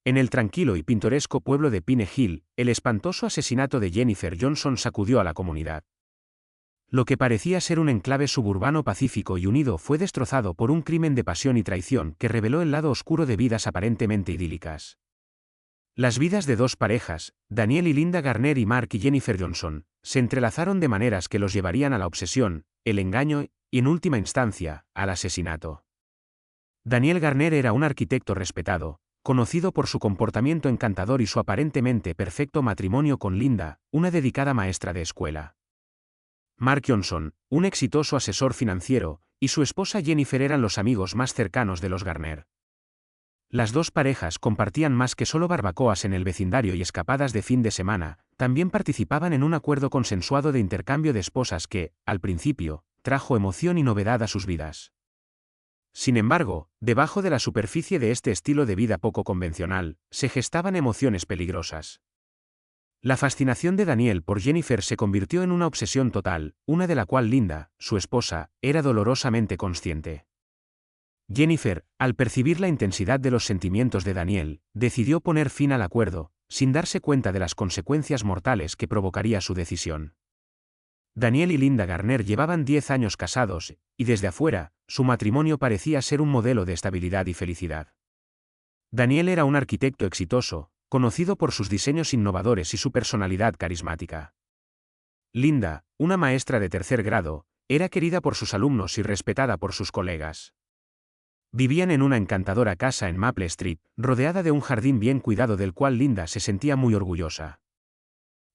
En el tranquilo y pintoresco pueblo de Pine Hill, el espantoso asesinato de Jennifer Johnson sacudió a la comunidad. Lo que parecía ser un enclave suburbano pacífico y unido fue destrozado por un crimen de pasión y traición que reveló el lado oscuro de vidas aparentemente idílicas. Las vidas de dos parejas, Daniel y Linda Garner y Mark y Jennifer Johnson, se entrelazaron de maneras que los llevarían a la obsesión, el engaño y, en última instancia, al asesinato. Daniel Garner era un arquitecto respetado, conocido por su comportamiento encantador y su aparentemente perfecto matrimonio con Linda, una dedicada maestra de escuela. Mark Johnson, un exitoso asesor financiero, y su esposa Jennifer eran los amigos más cercanos de los Garner. Las dos parejas compartían más que solo barbacoas en el vecindario y escapadas de fin de semana, también participaban en un acuerdo consensuado de intercambio de esposas que, al principio, trajo emoción y novedad a sus vidas. Sin embargo, debajo de la superficie de este estilo de vida poco convencional, se gestaban emociones peligrosas. La fascinación de Daniel por Jennifer se convirtió en una obsesión total, una de la cual Linda, su esposa, era dolorosamente consciente. Jennifer, al percibir la intensidad de los sentimientos de Daniel, decidió poner fin al acuerdo, sin darse cuenta de las consecuencias mortales que provocaría su decisión. Daniel y Linda Garner llevaban 10 años casados, y desde afuera, su matrimonio parecía ser un modelo de estabilidad y felicidad. Daniel era un arquitecto exitoso, conocido por sus diseños innovadores y su personalidad carismática. Linda, una maestra de tercer grado, era querida por sus alumnos y respetada por sus colegas. Vivían en una encantadora casa en Maple Street, rodeada de un jardín bien cuidado del cual Linda se sentía muy orgullosa.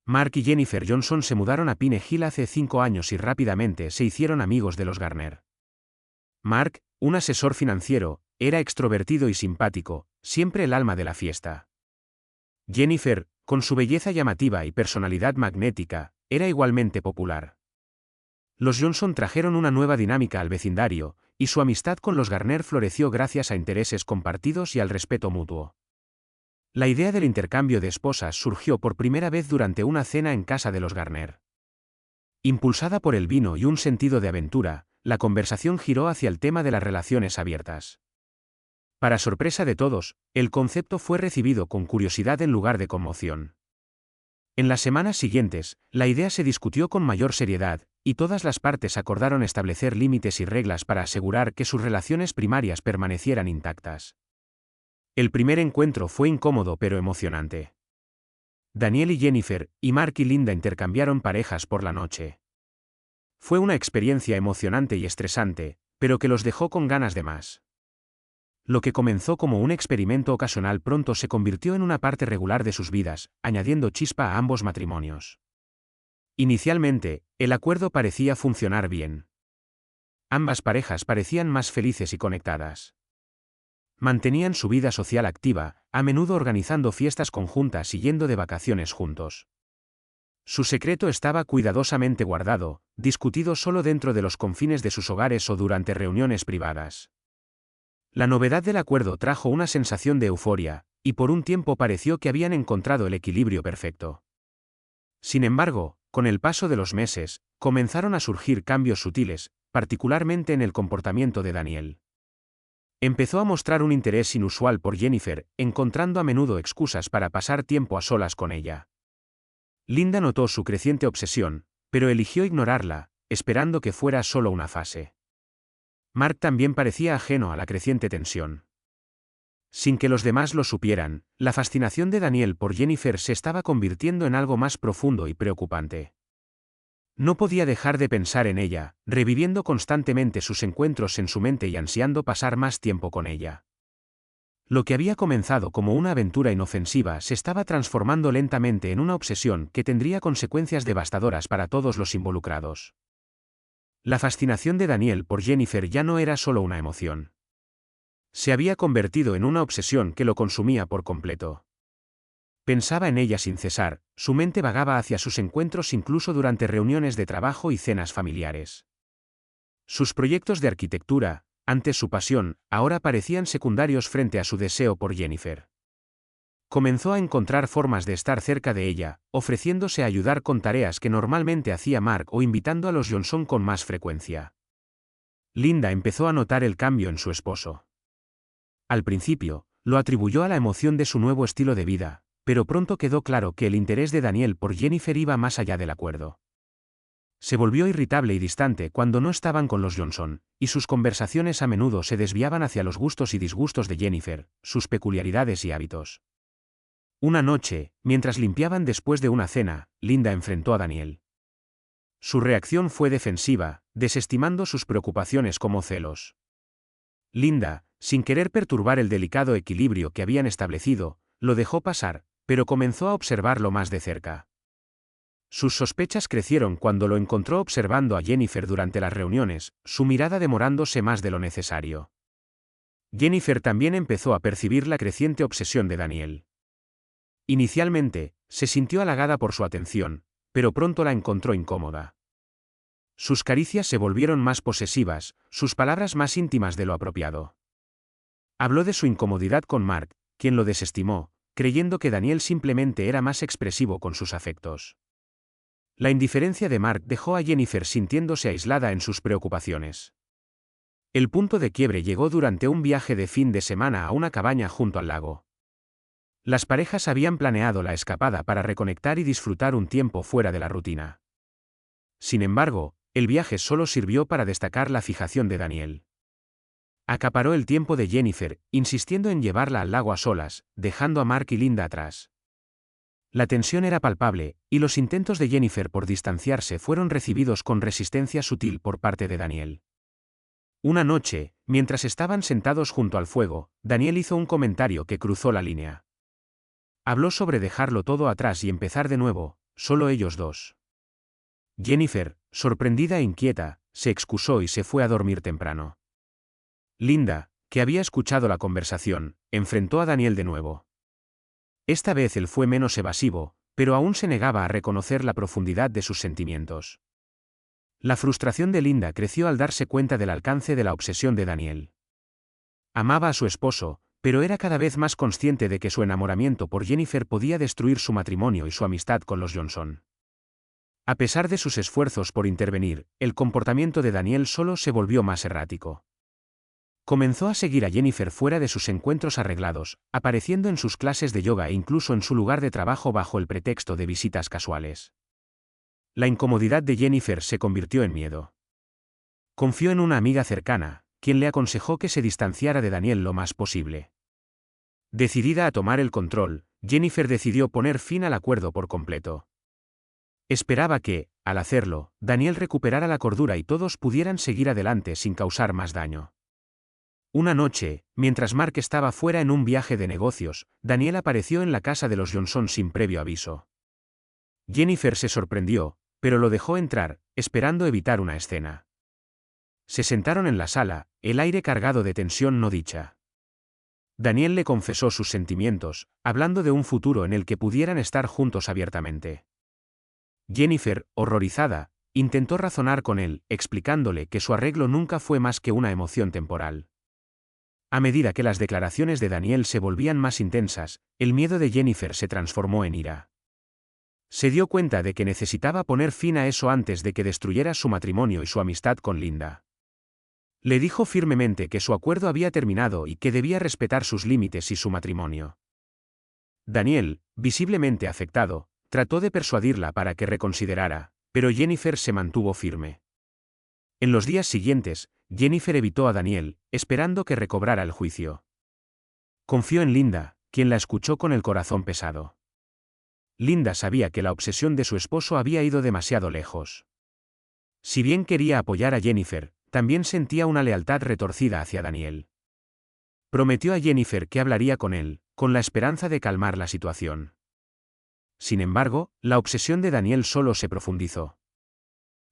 Mark y Jennifer Johnson se mudaron a Pine Hill hace 5 años y rápidamente se hicieron amigos de los Garner. Mark, un asesor financiero, era extrovertido y simpático, siempre el alma de la fiesta. Jennifer, con su belleza llamativa y personalidad magnética, era igualmente popular. Los Johnson trajeron una nueva dinámica al vecindario, y su amistad con los Garner floreció gracias a intereses compartidos y al respeto mutuo. La idea del intercambio de esposas surgió por primera vez durante una cena en casa de los Garner. Impulsada por el vino y un sentido de aventura, la conversación giró hacia el tema de las relaciones abiertas. Para sorpresa de todos, el concepto fue recibido con curiosidad en lugar de conmoción. En las semanas siguientes, la idea se discutió con mayor seriedad, y todas las partes acordaron establecer límites y reglas para asegurar que sus relaciones primarias permanecieran intactas. El primer encuentro fue incómodo pero emocionante. Daniel y Jennifer, y Mark y Linda intercambiaron parejas por la noche. Fue una experiencia emocionante y estresante, pero que los dejó con ganas de más. Lo que comenzó como un experimento ocasional pronto se convirtió en una parte regular de sus vidas, añadiendo chispa a ambos matrimonios. Inicialmente, el acuerdo parecía funcionar bien. Ambas parejas parecían más felices y conectadas. Mantenían su vida social activa, a menudo organizando fiestas conjuntas y yendo de vacaciones juntos. Su secreto estaba cuidadosamente guardado, discutido solo dentro de los confines de sus hogares o durante reuniones privadas. La novedad del acuerdo trajo una sensación de euforia, y por un tiempo pareció que habían encontrado el equilibrio perfecto. Sin embargo, con el paso de los meses, comenzaron a surgir cambios sutiles, particularmente en el comportamiento de Daniel. Empezó a mostrar un interés inusual por Jennifer, encontrando a menudo excusas para pasar tiempo a solas con ella. Linda notó su creciente obsesión, pero eligió ignorarla, esperando que fuera solo una fase. Mark también parecía ajeno a la creciente tensión. Sin que los demás lo supieran, la fascinación de Daniel por Jennifer se estaba convirtiendo en algo más profundo y preocupante. No podía dejar de pensar en ella, reviviendo constantemente sus encuentros en su mente y ansiando pasar más tiempo con ella. Lo que había comenzado como una aventura inofensiva se estaba transformando lentamente en una obsesión que tendría consecuencias devastadoras para todos los involucrados. La fascinación de Daniel por Jennifer ya no era solo una emoción. Se había convertido en una obsesión que lo consumía por completo. Pensaba en ella sin cesar, su mente vagaba hacia sus encuentros incluso durante reuniones de trabajo y cenas familiares. Sus proyectos de arquitectura, antes su pasión, ahora parecían secundarios frente a su deseo por Jennifer. Comenzó a encontrar formas de estar cerca de ella, ofreciéndose a ayudar con tareas que normalmente hacía Mark o invitando a los Johnson con más frecuencia. Linda empezó a notar el cambio en su esposo. Al principio, Lo atribuyó a la emoción de su nuevo estilo de vida, pero pronto quedó claro que el interés de Daniel por Jennifer iba más allá del acuerdo. Se volvió irritable y distante cuando no estaban con los Johnson, y sus conversaciones a menudo se desviaban hacia los gustos y disgustos de Jennifer, sus peculiaridades y hábitos. Una noche, mientras limpiaban después de una cena, Linda enfrentó a Daniel. Su reacción fue defensiva, desestimando sus preocupaciones como celos. Linda, sin querer perturbar el delicado equilibrio que habían establecido, lo dejó pasar, pero comenzó a observarlo más de cerca. Sus sospechas crecieron cuando lo encontró observando a Jennifer durante las reuniones, su mirada demorándose más de lo necesario. Jennifer también empezó a percibir la creciente obsesión de Daniel. Inicialmente, se sintió halagada por su atención, pero pronto la encontró incómoda. Sus caricias se volvieron más posesivas, sus palabras más íntimas de lo apropiado. Habló de su incomodidad con Mark, quien lo desestimó, creyendo que Daniel simplemente era más expresivo con sus afectos. La indiferencia de Mark dejó a Jennifer sintiéndose aislada en sus preocupaciones. El punto de quiebre llegó durante un viaje de fin de semana a una cabaña junto al lago. Las parejas habían planeado la escapada para reconectar y disfrutar un tiempo fuera de la rutina. Sin embargo, el viaje solo sirvió para destacar la fijación de Daniel. Acaparó el tiempo de Jennifer, insistiendo en llevarla al lago a solas, dejando a Mark y Linda atrás. La tensión era palpable, y los intentos de Jennifer por distanciarse fueron recibidos con resistencia sutil por parte de Daniel. Una noche, mientras estaban sentados junto al fuego, Daniel hizo un comentario que cruzó la línea. Habló sobre dejarlo todo atrás y empezar de nuevo, solo ellos dos. Jennifer, sorprendida e inquieta, se excusó y se fue a dormir temprano. Linda, que había escuchado la conversación, enfrentó a Daniel de nuevo. Esta vez él fue menos evasivo, pero aún se negaba a reconocer la profundidad de sus sentimientos. La frustración de Linda creció al darse cuenta del alcance de la obsesión de Daniel. Amaba a su esposo, pero era cada vez más consciente de que su enamoramiento por Jennifer podía destruir su matrimonio y su amistad con los Johnson. A pesar de sus esfuerzos por intervenir, el comportamiento de Daniel solo se volvió más errático. Comenzó a seguir a Jennifer fuera de sus encuentros arreglados, apareciendo en sus clases de yoga e incluso en su lugar de trabajo bajo el pretexto de visitas casuales. La incomodidad de Jennifer se convirtió en miedo. Confió en una amiga cercana, quien le aconsejó que se distanciara de Daniel lo más posible. Decidida a tomar el control, Jennifer decidió poner fin al acuerdo por completo. Esperaba que, al hacerlo, Daniel recuperara la cordura y todos pudieran seguir adelante sin causar más daño. Una noche, mientras Mark estaba fuera en un viaje de negocios, Daniel apareció en la casa de los Johnson sin previo aviso. Jennifer se sorprendió, pero lo dejó entrar, esperando evitar una escena. Se sentaron en la sala, el aire cargado de tensión no dicha. Daniel le confesó sus sentimientos, hablando de un futuro en el que pudieran estar juntos abiertamente. Jennifer, horrorizada, intentó razonar con él, explicándole que su arreglo nunca fue más que una emoción temporal. A medida que las declaraciones de Daniel se volvían más intensas, el miedo de Jennifer se transformó en ira. Se dio cuenta de que necesitaba poner fin a eso antes de que destruyera su matrimonio y su amistad con Linda. Le dijo firmemente que su acuerdo había terminado y que debía respetar sus límites y su matrimonio. Daniel, visiblemente afectado, trató de persuadirla para que reconsiderara, pero Jennifer se mantuvo firme. En los días siguientes, Jennifer evitó a Daniel, esperando que recobrara el juicio. Confió en Linda, quien la escuchó con el corazón pesado. Linda sabía que la obsesión de su esposo había ido demasiado lejos. Si bien quería apoyar a Jennifer, también sentía una lealtad retorcida hacia Daniel. Prometió a Jennifer que hablaría con él, con la esperanza de calmar la situación. Sin embargo, la obsesión de Daniel solo se profundizó.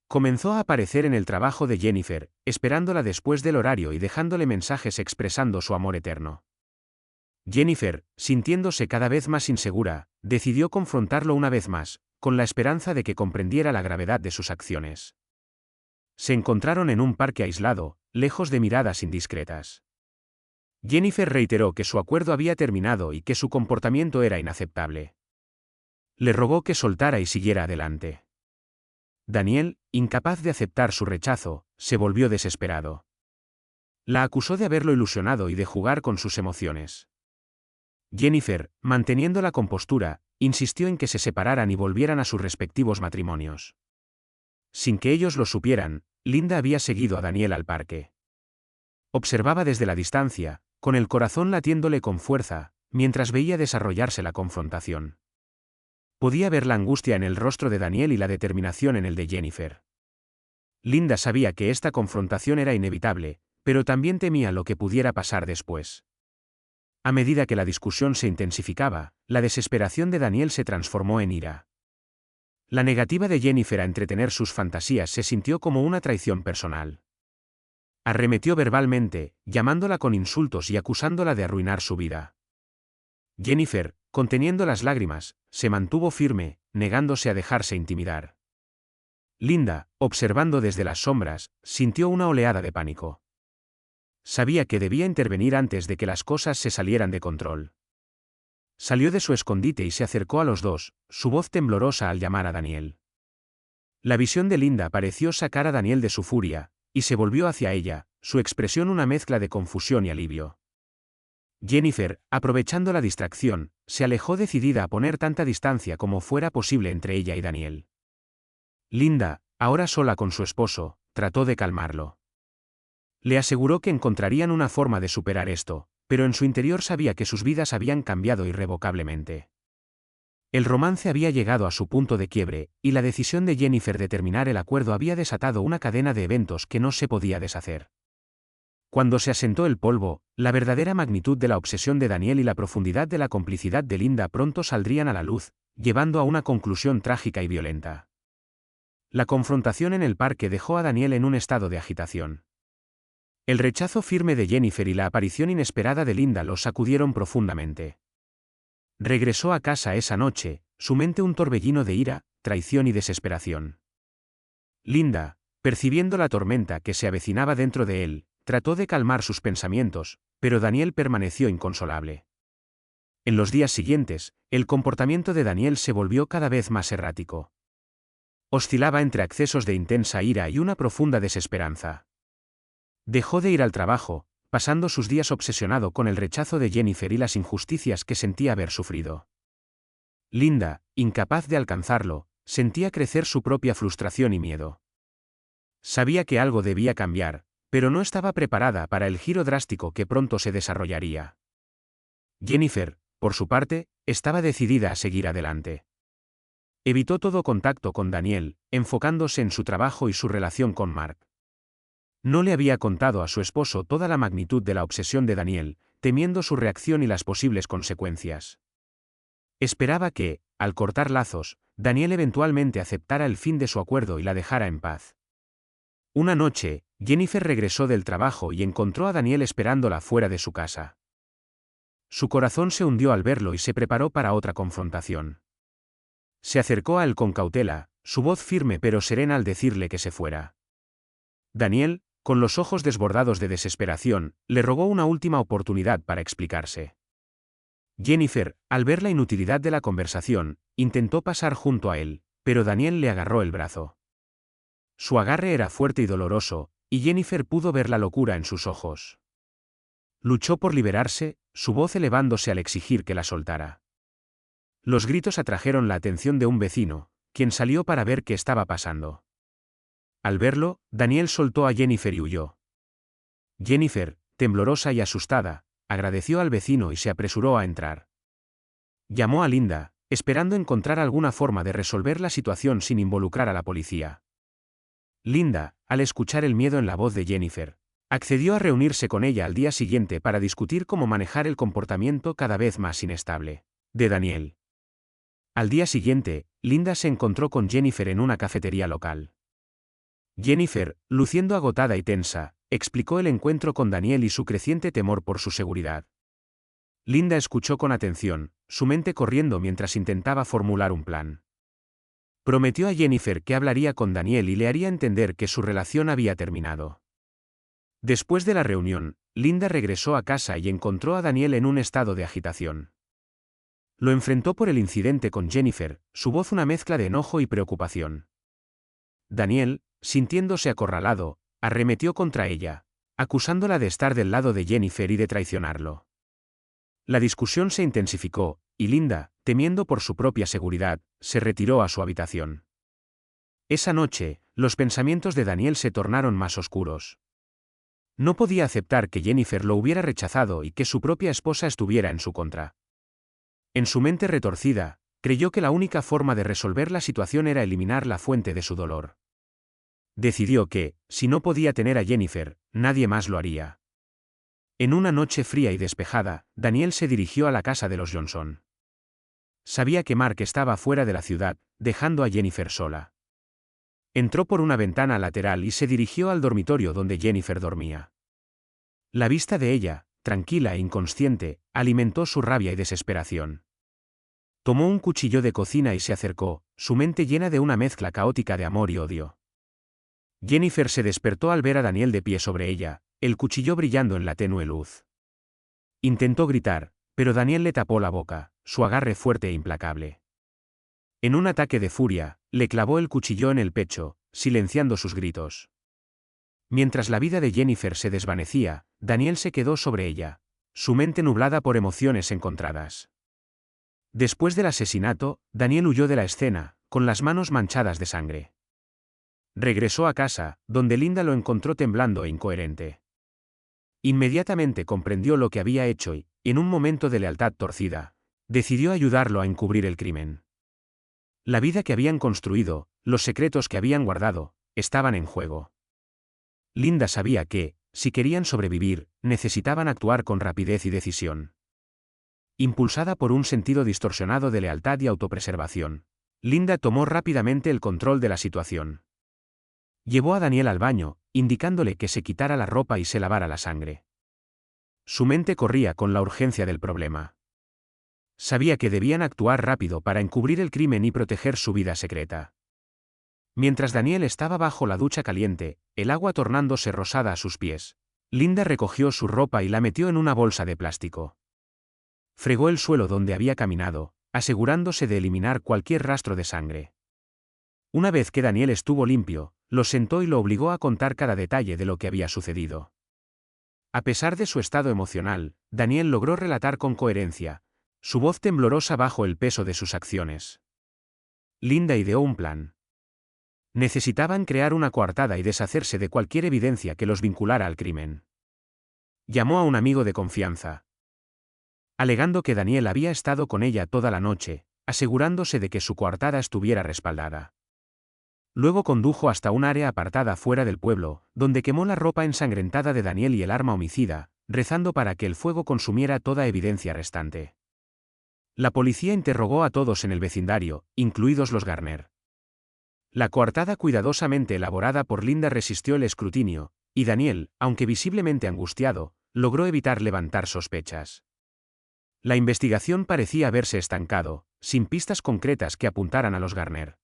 Comenzó a aparecer en el trabajo de Jennifer, esperándola después del horario y dejándole mensajes expresando su amor eterno. Jennifer, sintiéndose cada vez más insegura, decidió confrontarlo una vez más, con la esperanza de que comprendiera la gravedad de sus acciones. Se encontraron en un parque aislado, lejos de miradas indiscretas. Jennifer reiteró que su acuerdo había terminado y que su comportamiento era inaceptable. Le rogó que soltara y siguiera adelante. Daniel, incapaz de aceptar su rechazo, se volvió desesperado. La acusó de haberlo ilusionado y de jugar con sus emociones. Jennifer, manteniendo la compostura, insistió en que se separaran y volvieran a sus respectivos matrimonios. Sin que ellos lo supieran, Linda había seguido a Daniel al parque. Observaba desde la distancia, con el corazón latiéndole con fuerza, mientras veía desarrollarse la confrontación. Podía ver la angustia en el rostro de Daniel y la determinación en el de Jennifer. Linda sabía que esta confrontación era inevitable, pero también temía lo que pudiera pasar después. A medida que la discusión se intensificaba, la desesperación de Daniel se transformó en ira. La negativa de Jennifer a entretener sus fantasías se sintió como una traición personal. Arremetió verbalmente, llamándola con insultos y acusándola de arruinar su vida. Jennifer, conteniendo las lágrimas, se mantuvo firme, negándose a dejarse intimidar. Linda, observando desde las sombras, sintió una oleada de pánico. Sabía que debía intervenir antes de que las cosas se salieran de control. Salió de su escondite y se acercó a los dos, su voz temblorosa al llamar a Daniel. La visión de Linda pareció sacar a Daniel de su furia, y se volvió hacia ella, su expresión una mezcla de confusión y alivio. Jennifer, aprovechando la distracción, se alejó decidida a poner tanta distancia como fuera posible entre ella y Daniel. Linda, ahora sola con su esposo, trató de calmarlo. Le aseguró que encontrarían una forma de superar esto, pero en su interior sabía que sus vidas habían cambiado irrevocablemente. El romance había llegado a su punto de quiebre, y la decisión de Jennifer de terminar el acuerdo había desatado una cadena de eventos que no se podía deshacer. Cuando se asentó el polvo, la verdadera magnitud de la obsesión de Daniel y la profundidad de la complicidad de Linda pronto saldrían a la luz, llevando a una conclusión trágica y violenta. La confrontación en el parque dejó a Daniel en un estado de agitación. El rechazo firme de Jennifer y la aparición inesperada de Linda lo sacudieron profundamente. Regresó a casa esa noche, su mente un torbellino de ira, traición y desesperación. Linda, percibiendo la tormenta que se avecinaba dentro de él, trató de calmar sus pensamientos, pero Daniel permaneció inconsolable. En los días siguientes, el comportamiento de Daniel se volvió cada vez más errático. Oscilaba entre accesos de intensa ira y una profunda desesperanza. Dejó de ir al trabajo, pasando sus días obsesionado con el rechazo de Jennifer y las injusticias que sentía haber sufrido. Linda, incapaz de alcanzarlo, sentía crecer su propia frustración y miedo. Sabía que algo debía cambiar, pero no estaba preparada para el giro drástico que pronto se desarrollaría. Jennifer, por su parte, estaba decidida a seguir adelante. Evitó todo contacto con Daniel, enfocándose en su trabajo y su relación con Mark. No le había contado a su esposo toda la magnitud de la obsesión de Daniel, temiendo su reacción y las posibles consecuencias. Esperaba que, al cortar lazos, Daniel eventualmente aceptara el fin de su acuerdo y la dejara en paz. Una noche, Jennifer regresó del trabajo y encontró a Daniel esperándola fuera de su casa. Su corazón se hundió al verlo y se preparó para otra confrontación. Se acercó a él con cautela, su voz firme pero serena al decirle que se fuera. Daniel, con los ojos desbordados de desesperación, le rogó una última oportunidad para explicarse. Jennifer, al ver la inutilidad de la conversación, intentó pasar junto a él, pero Daniel le agarró el brazo. Su agarre era fuerte y doloroso, y Jennifer pudo ver la locura en sus ojos. Luchó por liberarse, su voz elevándose al exigir que la soltara. Los gritos atrajeron la atención de un vecino, quien salió para ver qué estaba pasando. Al verlo, Daniel soltó a Jennifer y huyó. Jennifer, temblorosa y asustada, agradeció al vecino y se apresuró a entrar. Llamó a Linda, esperando encontrar alguna forma de resolver la situación sin involucrar a la policía. Linda, al escuchar el miedo en la voz de Jennifer, accedió a reunirse con ella al día siguiente para discutir cómo manejar el comportamiento cada vez más inestable de Daniel. Al día siguiente, Linda se encontró con Jennifer en una cafetería local. Jennifer, luciendo agotada y tensa, explicó el encuentro con Daniel y su creciente temor por su seguridad. Linda escuchó con atención, su mente corriendo mientras intentaba formular un plan. Prometió a Jennifer que hablaría con Daniel y le haría entender que su relación había terminado. Después de la reunión, Linda regresó a casa y encontró a Daniel en un estado de agitación. Lo enfrentó por el incidente con Jennifer, su voz una mezcla de enojo y preocupación. Daniel, sintiéndose acorralado, arremetió contra ella, acusándola de estar del lado de Jennifer y de traicionarlo. La discusión se intensificó, y Linda, temiendo por su propia seguridad, se retiró a su habitación. Esa noche, los pensamientos de Daniel se tornaron más oscuros. No podía aceptar que Jennifer lo hubiera rechazado y que su propia esposa estuviera en su contra. En su mente retorcida, creyó que la única forma de resolver la situación era eliminar la fuente de su dolor. Decidió que, si no podía tener a Jennifer, nadie más lo haría. En una noche fría y despejada, Daniel se dirigió a la casa de los Johnson. Sabía que Mark estaba fuera de la ciudad, dejando a Jennifer sola. Entró por una ventana lateral y se dirigió al dormitorio donde Jennifer dormía. La vista de ella, tranquila e inconsciente, alimentó su rabia y desesperación. Tomó un cuchillo de cocina y se acercó, su mente llena de una mezcla caótica de amor y odio. Jennifer se despertó al ver a Daniel de pie sobre ella, el cuchillo brillando en la tenue luz. Intentó gritar, pero Daniel le tapó la boca, su agarre fuerte e implacable. En un ataque de furia, le clavó el cuchillo en el pecho, silenciando sus gritos. Mientras la vida de Jennifer se desvanecía, Daniel se quedó sobre ella, su mente nublada por emociones encontradas. Después del asesinato, Daniel huyó de la escena, con las manos manchadas de sangre. Regresó a casa, donde Linda lo encontró temblando e incoherente. Inmediatamente comprendió lo que había hecho y, en un momento de lealtad torcida, decidió ayudarlo a encubrir el crimen. La vida que habían construido, los secretos que habían guardado, estaban en juego. Linda sabía que, si querían sobrevivir, necesitaban actuar con rapidez y decisión. Impulsada por un sentido distorsionado de lealtad y autopreservación, Linda tomó rápidamente el control de la situación. Llevó a Daniel al baño, indicándole que se quitara la ropa y se lavara la sangre. Su mente corría con la urgencia del problema. Sabía que debían actuar rápido para encubrir el crimen y proteger su vida secreta. Mientras Daniel estaba bajo la ducha caliente, el agua tornándose rosada a sus pies, Linda recogió su ropa y la metió en una bolsa de plástico. Fregó el suelo donde había caminado, asegurándose de eliminar cualquier rastro de sangre. Una vez que Daniel estuvo limpio, lo sentó y lo obligó a contar cada detalle de lo que había sucedido. A pesar de su estado emocional, Daniel logró relatar con coherencia, su voz temblorosa bajo el peso de sus acciones. Linda ideó un plan. Necesitaban crear una coartada y deshacerse de cualquier evidencia que los vinculara al crimen. Llamó a un amigo de confianza, alegando que Daniel había estado con ella toda la noche, asegurándose de que su coartada estuviera respaldada. Luego condujo hasta un área apartada fuera del pueblo, donde quemó la ropa ensangrentada de Daniel y el arma homicida, rezando para que el fuego consumiera toda evidencia restante. La policía interrogó a todos en el vecindario, incluidos los Garner. La coartada cuidadosamente elaborada por Linda resistió el escrutinio, y Daniel, aunque visiblemente angustiado, logró evitar levantar sospechas. La investigación parecía haberse estancado, sin pistas concretas que apuntaran a los Garner.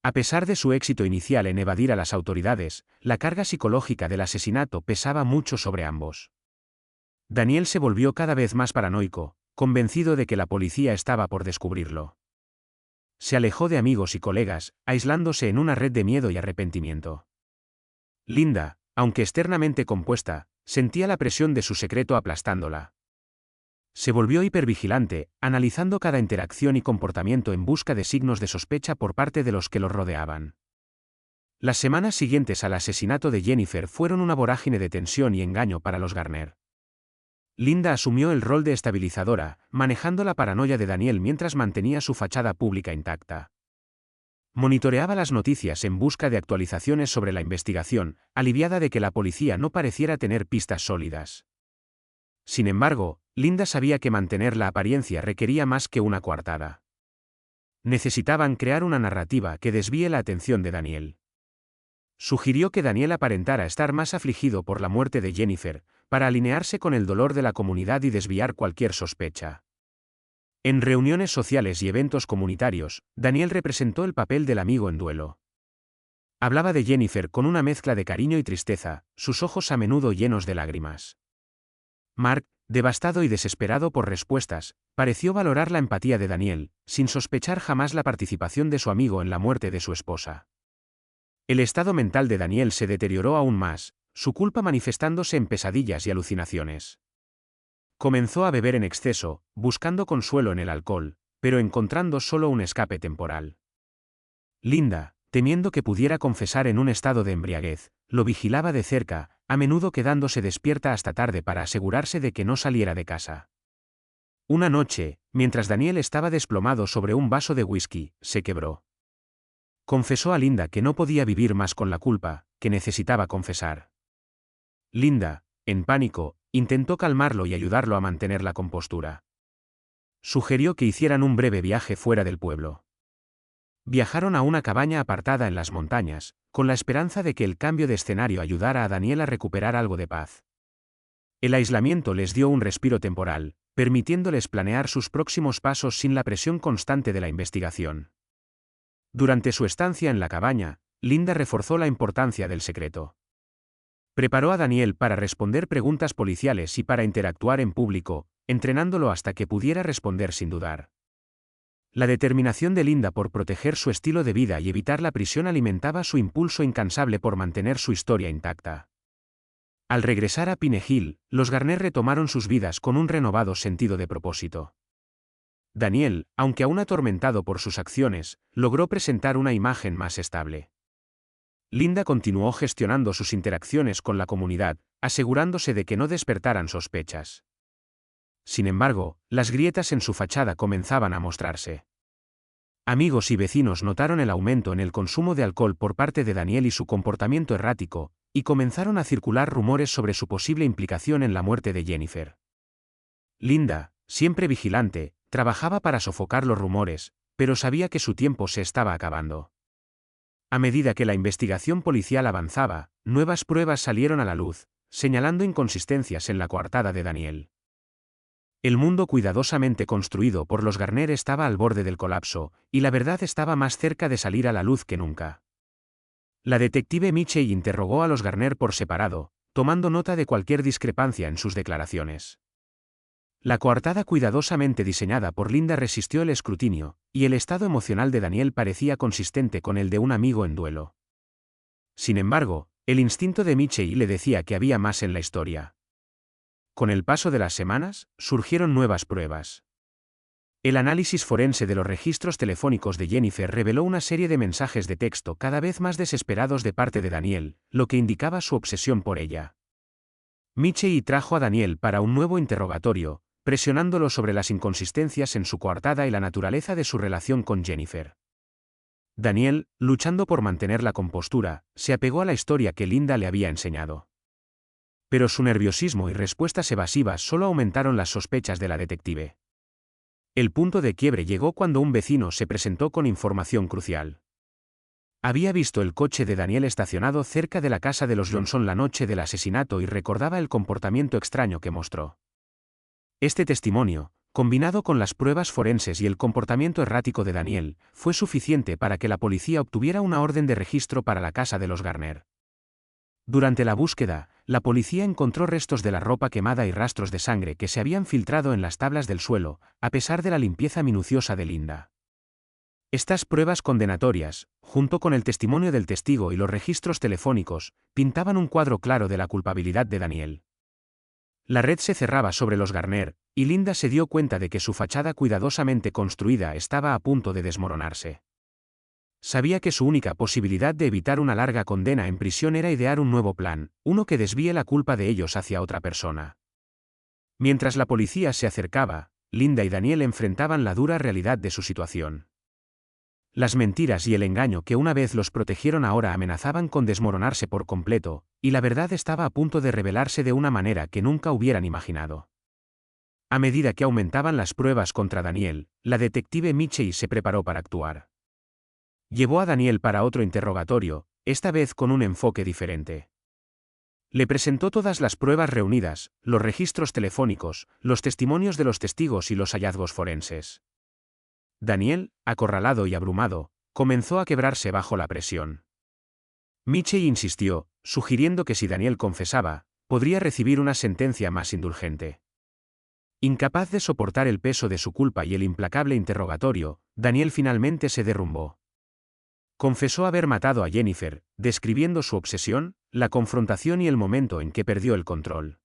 A pesar de su éxito inicial en evadir a las autoridades, la carga psicológica del asesinato pesaba mucho sobre ambos. Daniel se volvió cada vez más paranoico, convencido de que la policía estaba por descubrirlo. Se alejó de amigos y colegas, aislándose en una red de miedo y arrepentimiento. Linda, aunque externamente compuesta, sentía la presión de su secreto aplastándola. Se volvió hipervigilante, analizando cada interacción y comportamiento en busca de signos de sospecha por parte de los que los rodeaban. Las semanas siguientes al asesinato de Jennifer fueron una vorágine de tensión y engaño para los Garner. Linda asumió el rol de estabilizadora, manejando la paranoia de Daniel mientras mantenía su fachada pública intacta. Monitoreaba las noticias en busca de actualizaciones sobre la investigación, aliviada de que la policía no pareciera tener pistas sólidas. Sin embargo, Linda sabía que mantener la apariencia requería más que una coartada. Necesitaban crear una narrativa que desvíe la atención de Daniel. Sugirió que Daniel aparentara estar más afligido por la muerte de Jennifer, para alinearse con el dolor de la comunidad y desviar cualquier sospecha. En reuniones sociales y eventos comunitarios, Daniel representó el papel del amigo en duelo. Hablaba de Jennifer con una mezcla de cariño y tristeza, sus ojos a menudo llenos de lágrimas. Mark, devastado y desesperado por respuestas, pareció valorar la empatía de Daniel, sin sospechar jamás la participación de su amigo en la muerte de su esposa. El estado mental de Daniel se deterioró aún más, su culpa manifestándose en pesadillas y alucinaciones. Comenzó a beber en exceso, buscando consuelo en el alcohol, pero encontrando solo un escape temporal. Linda, temiendo que pudiera confesar en un estado de embriaguez, lo vigilaba de cerca, a menudo quedándose despierta hasta tarde para asegurarse de que no saliera de casa. Una noche, mientras Daniel estaba desplomado sobre un vaso de whisky, se quebró. Confesó a Linda que no podía vivir más con la culpa, que necesitaba confesar. Linda, en pánico, intentó calmarlo y ayudarlo a mantener la compostura. Sugirió que hicieran un breve viaje fuera del pueblo. Viajaron a una cabaña apartada en las montañas, con la esperanza de que el cambio de escenario ayudara a Daniel a recuperar algo de paz. El aislamiento les dio un respiro temporal, permitiéndoles planear sus próximos pasos sin la presión constante de la investigación. Durante su estancia en la cabaña, Linda reforzó la importancia del secreto. Preparó a Daniel para responder preguntas policiales y para interactuar en público, entrenándolo hasta que pudiera responder sin dudar. La determinación de Linda por proteger su estilo de vida y evitar la prisión alimentaba su impulso incansable por mantener su historia intacta. Al regresar a Pine Hill, los Garner retomaron sus vidas con un renovado sentido de propósito. Daniel, aunque aún atormentado por sus acciones, logró presentar una imagen más estable. Linda continuó gestionando sus interacciones con la comunidad, asegurándose de que no despertaran sospechas. Sin embargo, las grietas en su fachada comenzaban a mostrarse. Amigos y vecinos notaron el aumento en el consumo de alcohol por parte de Daniel y su comportamiento errático, y comenzaron a circular rumores sobre su posible implicación en la muerte de Jennifer. Linda, siempre vigilante, trabajaba para sofocar los rumores, pero sabía que su tiempo se estaba acabando. A medida que la investigación policial avanzaba, nuevas pruebas salieron a la luz, señalando inconsistencias en la coartada de Daniel. El mundo cuidadosamente construido por los Garner estaba al borde del colapso, y la verdad estaba más cerca de salir a la luz que nunca. La detective Mitchell interrogó a los Garner por separado, tomando nota de cualquier discrepancia en sus declaraciones. La coartada cuidadosamente diseñada por Linda resistió el escrutinio, y el estado emocional de Daniel parecía consistente con el de un amigo en duelo. Sin embargo, el instinto de Mitchell le decía que había más en la historia. Con el paso de las semanas, surgieron nuevas pruebas. El análisis forense de los registros telefónicos de Jennifer reveló una serie de mensajes de texto cada vez más desesperados de parte de Daniel, lo que indicaba su obsesión por ella. Mitchell trajo a Daniel para un nuevo interrogatorio, presionándolo sobre las inconsistencias en su coartada y la naturaleza de su relación con Jennifer. Daniel, luchando por mantener la compostura, se apegó a la historia que Linda le había enseñado. Pero su nerviosismo y respuestas evasivas solo aumentaron las sospechas de la detective. El punto de quiebre llegó cuando un vecino se presentó con información crucial. Había visto el coche de Daniel estacionado cerca de la casa de los Johnson la noche del asesinato y recordaba el comportamiento extraño que mostró. Este testimonio, combinado con las pruebas forenses y el comportamiento errático de Daniel, fue suficiente para que la policía obtuviera una orden de registro para la casa de los Garner. Durante la búsqueda, la policía encontró restos de la ropa quemada y rastros de sangre que se habían filtrado en las tablas del suelo, a pesar de la limpieza minuciosa de Linda. Estas pruebas condenatorias, junto con el testimonio del testigo y los registros telefónicos, pintaban un cuadro claro de la culpabilidad de Daniel. La red se cerraba sobre los Garner, y Linda se dio cuenta de que su fachada cuidadosamente construida estaba a punto de desmoronarse. Sabía que su única posibilidad de evitar una larga condena en prisión era idear un nuevo plan, uno que desvíe la culpa de ellos hacia otra persona. Mientras la policía se acercaba, Linda y Daniel enfrentaban la dura realidad de su situación. Las mentiras y el engaño que una vez los protegieron ahora amenazaban con desmoronarse por completo, y la verdad estaba a punto de revelarse de una manera que nunca hubieran imaginado. A medida que aumentaban las pruebas contra Daniel, la detective Mitchell se preparó para actuar. Llevó a Daniel para otro interrogatorio, esta vez con un enfoque diferente. Le presentó todas las pruebas reunidas, los registros telefónicos, los testimonios de los testigos y los hallazgos forenses. Daniel, acorralado y abrumado, comenzó a quebrarse bajo la presión. Mitchell insistió, sugiriendo que si Daniel confesaba, podría recibir una sentencia más indulgente. Incapaz de soportar el peso de su culpa y el implacable interrogatorio, Daniel finalmente se derrumbó. Confesó haber matado a Jennifer, describiendo su obsesión, la confrontación y el momento en que perdió el control.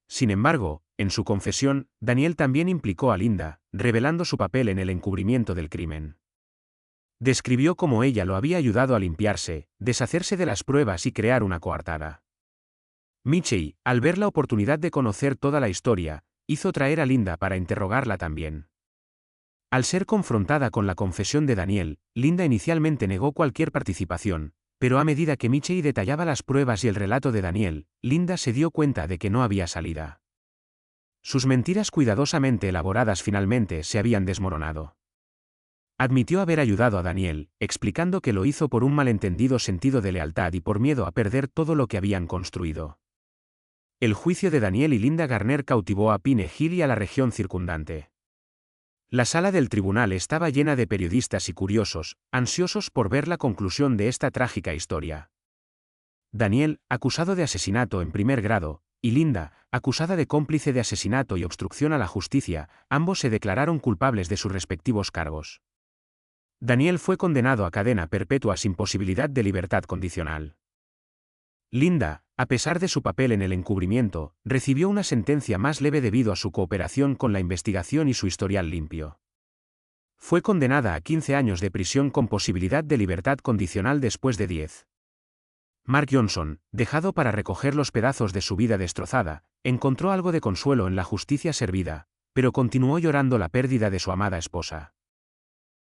Sin embargo, en su confesión, Daniel también implicó a Linda, revelando su papel en el encubrimiento del crimen. Describió cómo ella lo había ayudado a limpiarse, deshacerse de las pruebas y crear una coartada. Mitchell, al ver la oportunidad de conocer toda la historia, hizo traer a Linda para interrogarla también. Al ser confrontada con la confesión de Daniel, Linda inicialmente negó cualquier participación, pero a medida que Mitchell detallaba las pruebas y el relato de Daniel, Linda se dio cuenta de que no había salida. Sus mentiras cuidadosamente elaboradas finalmente se habían desmoronado. Admitió haber ayudado a Daniel, explicando que lo hizo por un malentendido sentido de lealtad y por miedo a perder todo lo que habían construido. El juicio de Daniel y Linda Garner cautivó a Pine Hill y a la región circundante. La sala del tribunal estaba llena de periodistas y curiosos, ansiosos por ver la conclusión de esta trágica historia. Daniel, acusado de asesinato en primer grado, y Linda, acusada de cómplice de asesinato y obstrucción a la justicia, ambos se declararon culpables de sus respectivos cargos. Daniel fue condenado a cadena perpetua sin posibilidad de libertad condicional. Linda, a pesar de su papel en el encubrimiento, recibió una sentencia más leve debido a su cooperación con la investigación y su historial limpio. Fue condenada a 15 años de prisión con posibilidad de libertad condicional después de 10. Mark Johnson, dejado para recoger los pedazos de su vida destrozada, encontró algo de consuelo en la justicia servida, pero continuó llorando la pérdida de su amada esposa.